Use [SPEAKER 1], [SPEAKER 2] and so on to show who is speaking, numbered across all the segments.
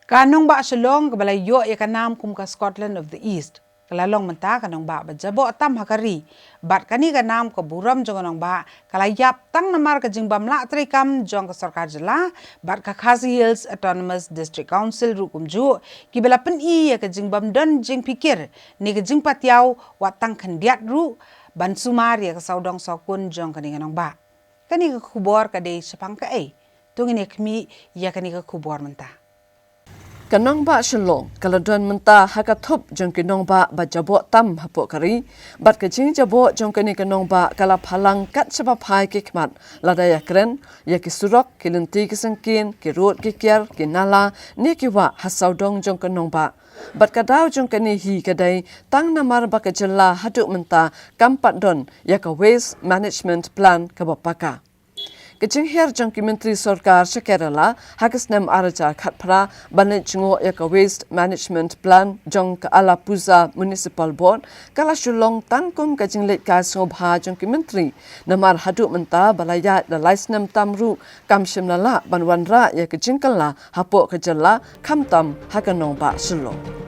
[SPEAKER 1] Ka Nongbah Shillong ka balay yo ya kanam kum ka Scotland of the East. Kalalong menta ka Nongbah bajabo tam hakari. Bat kani ka nam ka buram jong Nongbah kalayap tang namar ka jingbam la trikam jong ka sarkar jela bat ka Khasi Hills Autonomous District Council rukum ju ki belapen I ya ka jingbam don jing pikir ni ka jing patiaw watang kandiat ru ban sumar ya ka saudong sokun jong kani ka Nongbah. Kani ka kubor ka de sepang ka tungin ya kmi ya kani ka kubor menta.
[SPEAKER 2] Nongbah Shillong kaladon menta hakathup jong Nongbah ba jabo tam hapo kari bat ka jing jabo jong kani Nongbah kala phalang kat saba phai ki khmat ladaya kren ya ki surok ki lenti ki sangkin ki road ki kyar ki nala ni ki wa hasaudong jong Nongbah bat ka daw jong kani hi kadai tang namar ba ka jella hadu menta kampat don ya ka waste management plan ka bapaka Kecing her jong Menteri Sarkar Kerala hakasnem araja khatpra banit jingo ya ka waste management plan jong ka Alapuza Municipal Board kala Shillong tankum kecing let ka sobha jong Menteri namar hadu menta balaya da laisnem tamru kamshim la banwanra ya kecing kala hapo kejala kamtam hakanong Shillong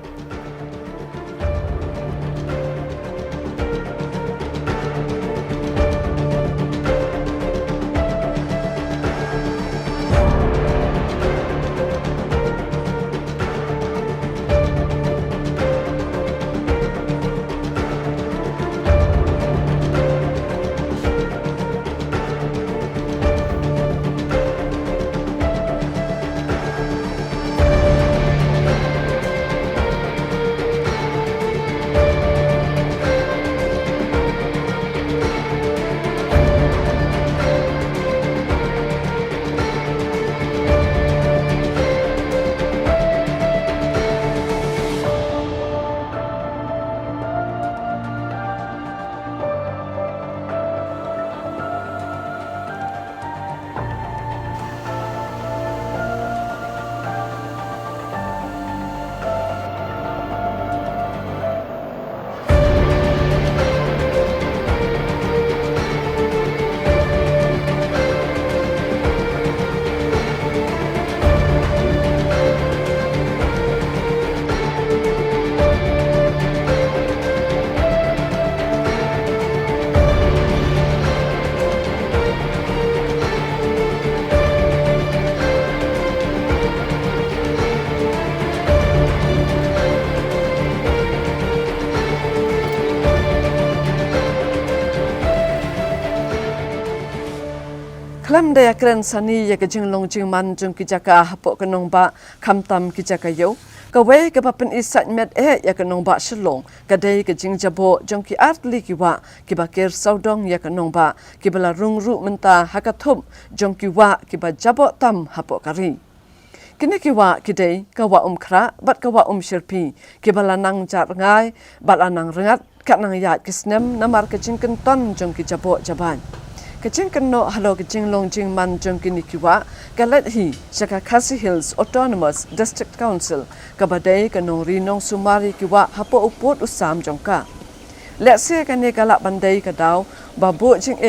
[SPEAKER 2] Klam daya keren sani ya ke jinglong jingman jong kijaka hapo ke Nongbah kamtam kijaka yo kawe ke papen isat met ya ke Nongbah Shillong kadai ke jing jabo jong ki artli kiwa ki bakir saudong ya ke Nongbah ki bala rungru menta hakathup jong ki wa ki ba jabo tam hapo kari kini kiwa kidai kawa khra bat kawa shirpi ki bala nang jar ngai bat anang rengat kat nang yat kisnem namar ke jingken ton jong ki jabo jaban Kecing keno halo kecing long jing man jong kini kiwa kalet hi saka Khasi Hills Autonomous District Council kabadai keno rinong sumari kiwa hapo upot usam jongka. Let's say kani kalak bandai kadau babu jing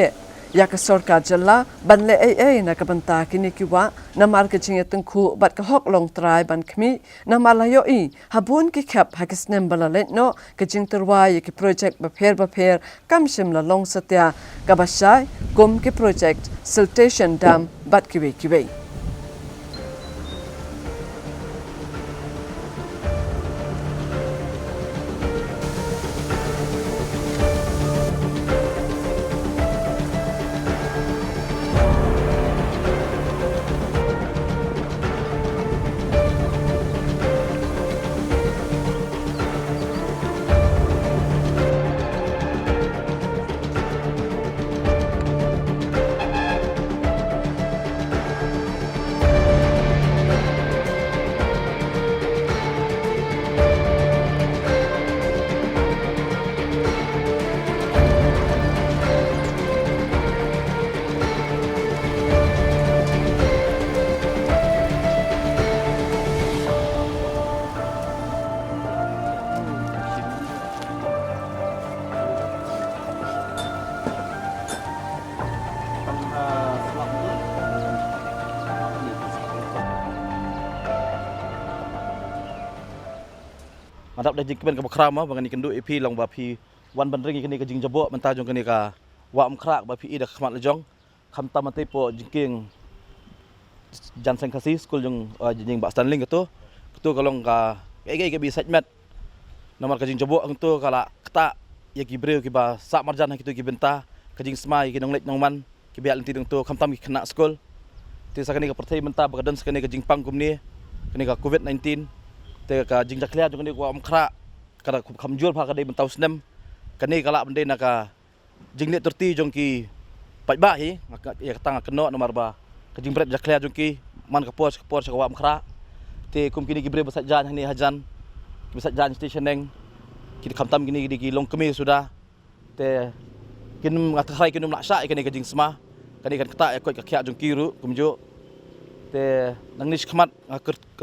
[SPEAKER 2] ya ka sarkar jalla banle na kabanta kini kiwa namar kecing tengku bat ka hok long trai ban khmi namar layo habun ki khap hakisnem balalet no kecing terwai ki project bapher kamshim la long satya kabashai gom ki project siltation dam bat kiwe
[SPEAKER 3] Antap dah jingkiban ke bakrama bangan ikan du ipi long bapi wan bandring ikan ni ke jing jabok mentah jong kani ka wa krak bapi ida khmat lejong kham tam mate po jingking jan sang kasi school jong jing bak stanling tu kalong ka ke bi segment nomor ka jing jabok tu kala kata ya gibreu ki ba sak marjan kitu ki benta ka jing smai ki nonglek nongman ki bial ti dong tu kham tam ki kena school ti sakani ka perthai benta bakadan sakani ka jing pang kumni kani ka covid 19 te ka jing jaklia jong ni ko krak kada khamjul pha ka dei bentau snem kani kala bende naka jing ni terti jong ki pai ba hi ya tang keno nomor ba ka jing bret jaklia jong ki man ka por sa wa krak te kum kini gibre basat jan ni hajan basat jan stationeng ki khamtam kini ki long kemi sudah te kin ngathai kin laksa kani ka jing sma kani kan kata ya ko ka khya jong ki ru kumjo te nang nis khmat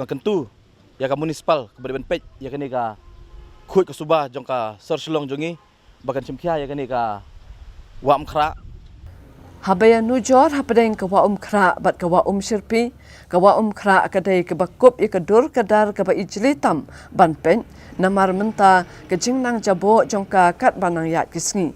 [SPEAKER 3] kentu ya ka municipal ka beri pej ya kani ka khut ka subah jong ka sir Shillong jongi bakan chimkhia ya kani ka wa kra
[SPEAKER 2] Habaya nujor hapadeng ka wa kra bat ka wa shirpi ka wa kra ka dei ka bakup ya ka dur ka dar ka ba ijlitam ban pen namar menta ka jingnang jabo jong ka kat banang yat kisngi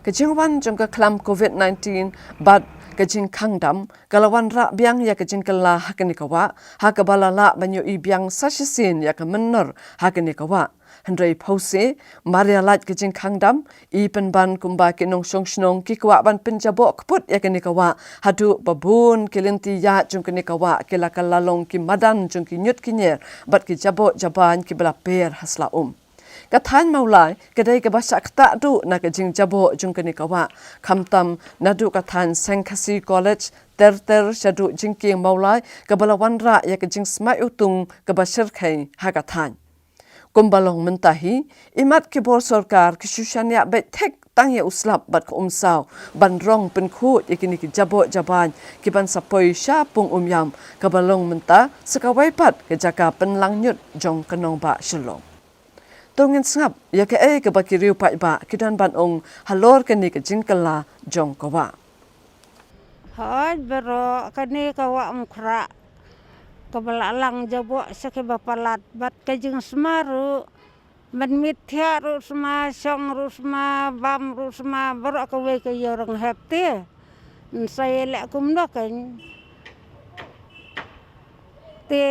[SPEAKER 2] ka jingwan jong ka klam covid-19 bat kajing kangdam kalawan ra biang ya kajing kala hakani kawa hakabala la banyo i biang sashisin ya ka Mynnor hakani kawa handrai phause maria lat kajing kangdam i penban kumba kinong song ki kawa ban penjabo kput ya kani kawa hadu babun kilinti ya jung kani kawa kila kalalong ki madan jung ki nyut kinyer bat ki jabo jaban ki bela per hasla Kathan maulai kedai ke bahasa kata du na ke jing jabo jung kani kawa khamtam nadu kathan Sengkasi College ter shadu jingking maulai ke balawan ra ya ke jing smai utung ke basir khai hakathan kumbalong mentahi imat ke bor sarkar ke sushanya bet tek tang ya uslap bat ko umsaw bandrong penku yakini ki jabo jaban ki ban sapoi sha pung yam ke balong menta sekawai pat ke jaka penlang nyut jong kenong ba Shillong Tungin sngap ya ke ke bakiriu pai ba kidan ban ong halor ke ni ke jingkala jong kawa.
[SPEAKER 4] Hoi bero kani kawa mkra kabalalang jabo sake bapalat bat ke jing smaru man mithya ru sma song ru sma bam ru sma bero ka we ke yorong hepte saya lek kumno kan te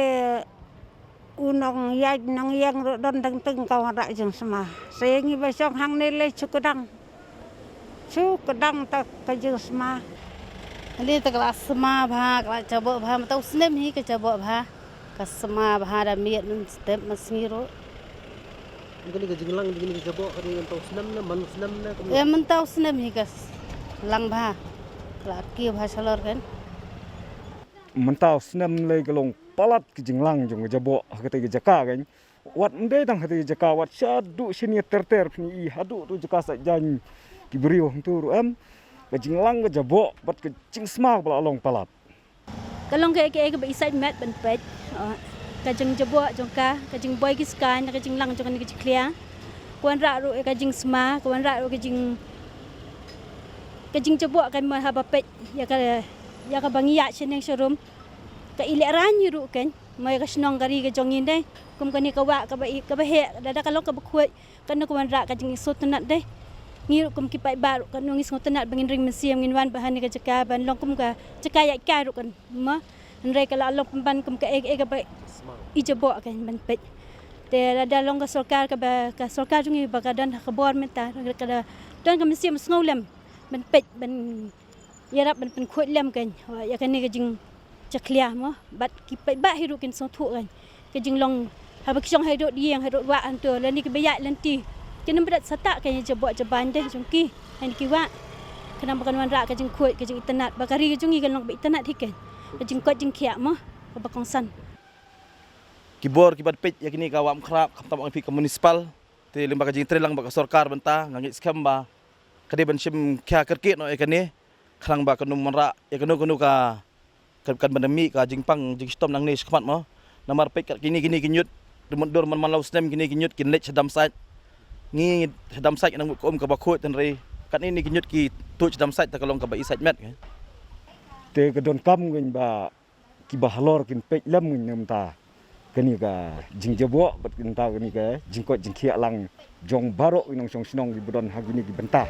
[SPEAKER 4] unong yaj nang yang don dang teng kawan rak jeng semah saya ngi besok hang nile cukudang tak ke jeng semah
[SPEAKER 5] ali tak la semah bha ka jabo bha matau snem hi ke jabo bha ka semah bha da miet nun step masngiro
[SPEAKER 6] Mungkin ke jinglang begini ke jabo ka dengan tau senam na man senam na
[SPEAKER 5] mentau snem hi ka lang bha la ki bha salor kan
[SPEAKER 7] mentau senam le gelong palat ke jinglang jong jabo hakate ke jaka kan wat ndai tang hate jaka wat syadu sini ter ni hadu tu jaka sa jan ki brio tu am ke jinglang ke jabo bat ke jing sma bala long palat
[SPEAKER 8] kalong ke isai met ban pet ka jing jabo jong ka jing boy ki skan ka jing lang jong ni ki clear kuan ra ru ka jing sma kuan ra ru ka jing jabo kan ma haba pet ya ka bangiya cheneng showroom ka ileran yuru kan mai ka snong gari ka jongin dai kum kani ka wa ka ba he dada kalong ka bakhoi kan ko man ra ka jing sotanat dai ngiru kum ki pai baru kan ngi sotanat bangin ring mesiam ngin wan bahan ka jaka ban long kum ka jaka ya ka ru kan ma nre ka la long pamban kum ka ka ba ijabo kan ban pet te dada long ka sarkar ka sarkar jungi ba ka dan ka bor menta ka dan ka mesiam snolem ban pet ban yarap ban khoi lem kan ya kan ni ka jing caklia mo bat ki ba hiru kin so thu kan ke jing long ha ba kisong hiru dieng hiru wa antu la ni ki bayak lanti kin berat sata kan jabo jaban deh jongki han ki wa kana bakan wan ra ka jing khoi ke jing internet bakari ke jungi kan long ba internet hiken ke jing kot jing khia mo ka bakong san
[SPEAKER 3] kibor kibat pej ya kini ka wa krap kam fi ka municipal te lembaga jing trelang ba ka sarkar benta ngangit skam ba kade ban sim kya kerkit no e kani khlang ba kanum ra ya kanu ka kan pandemi ka jingpang jing stom nang ni skmat mo namar pek kini kinyut dor man malau stem kini kinyut kinlet sedam sait ngi sedam sait nang ko ka bakhot tan re kan ini kinyut ki tu sedam sait ta kalong ka ba isait met
[SPEAKER 7] te ke don kam ngin ba ki ba halor kin pek lam ngin nam ta kini ka jing jabo bat kinta kini ka jingkot jingkia lang jong barok inong song sinong di budon hagini di bentah